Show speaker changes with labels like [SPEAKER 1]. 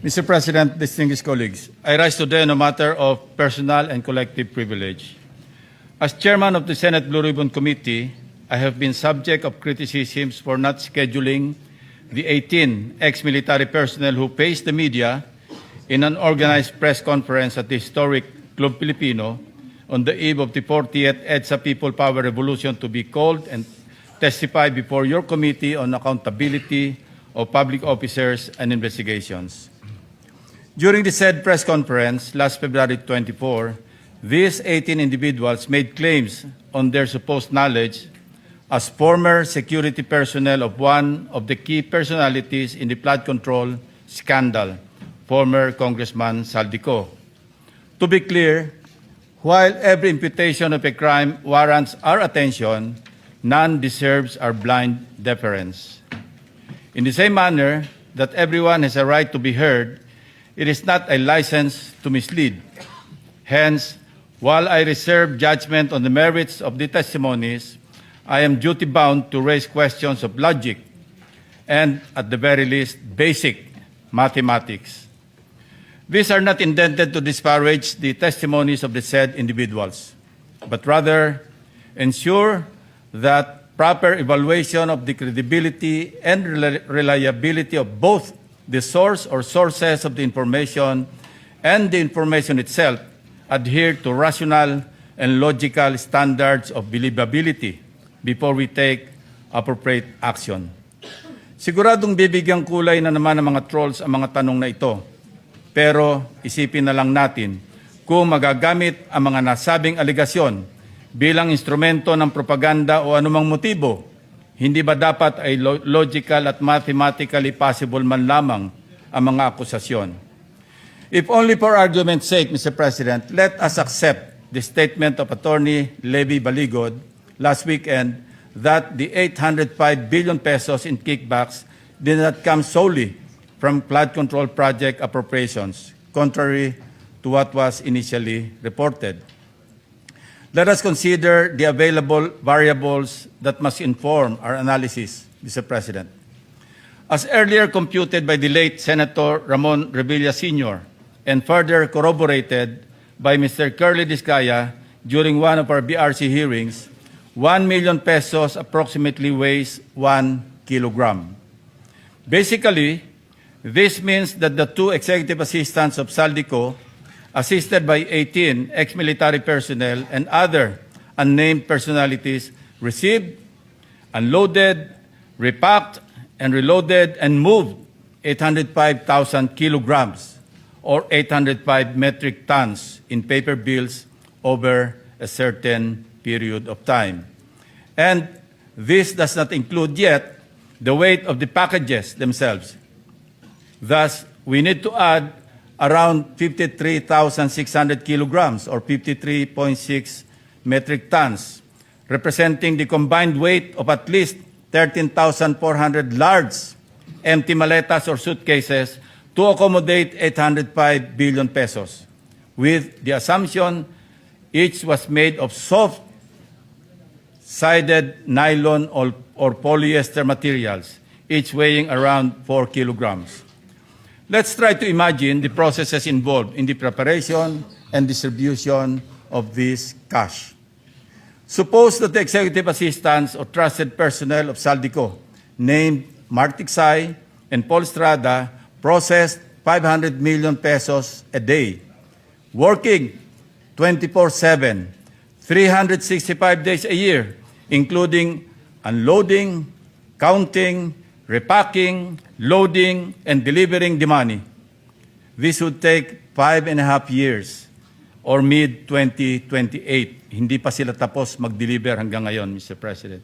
[SPEAKER 1] Mr. President, distinguished colleagues, I rise today on a matter of personal and collective privilege. As chairman of the Senate Blue Ribbon Committee, I have been subject of criticisms for not scheduling the 18 ex-military personnel who faced the media in an organized press conference at the historic Club Filipino on the eve of the 40th EDSA People Power Revolution to be called and testify before your committee on accountability of public officers and investigations. During the said press conference last February 24, these 18 individuals made claims on their supposed knowledge as former security personnel of one of the key personalities in the flood control scandal, former Congressman Saldico. To be clear, while every imputation of a crime warrants our attention, none deserves our blind deference. In the same manner that everyone has a right to be heard, it is not a license to mislead. Hence, while I reserve judgment on the merits of the testimonies, I am duty-bound to raise questions of logic and, at the very least, basic mathematics. These are not intended to disparage the testimonies of the said individuals, but rather ensure that proper evaluation of the credibility and reliability of both the source or sources of the information and the information itself adhere to rational and logical standards of believability before we take appropriate action. Siguradong bibigyang kulay na naman ng mga trolls ang mga tanong na ito. Pero isipin na lang natin kung magagamit ang mga nasabing aligasyon bilang instrumento ng propaganda o anumang motibo, hindi ba dapat ay logical at mathematically possible man lamang ang mga akusasyon? If only for argument's sake, Mr. President, let us accept the statement of Attorney Levy Baligod last weekend that the 805 billion pesos in kickbacks did not come solely from flood control project appropriations, contrary to what was initially reported. Let us consider the available variables that must inform our analysis, Mr. President. As earlier computed by the late Senator Ramon Revilla Sr. and further corroborated by Mr. Curly Discaya during one of our BRC hearings, 1 million pesos approximately weighs 1 kilogram. Basically, this means that the two executive assistants of Saldico, assisted by 18 ex-military personnel and other unnamed personalities, received, unloaded, repacked, and reloaded and moved 805,000 kilograms or 805 metric tons in paper bills over a certain period of time. And this does not include yet the weight of the packages themselves. Thus, we need to add around 53,600 kilograms or 53.6 metric tons, representing the combined weight of at least 13,400 large empty maletas or suitcases to accommodate 805 billion pesos, with the assumption each was made of soft-sided nylon or polyester materials, each weighing around 4 kilograms. Let's try to imagine the processes involved in the preparation and distribution of this cash. Suppose that the executive assistants or trusted personnel of Saldico, named Mark Tiksay and Paul Estrada, processed 500 million pesos a day, working 24/7, 365 days a year, including unloading, counting, repacking, loading, and delivering the money. This would take 5.5 years or mid-2028. Hindi pa sila tapos mag-deliver hanggang ngayon, Mr. President.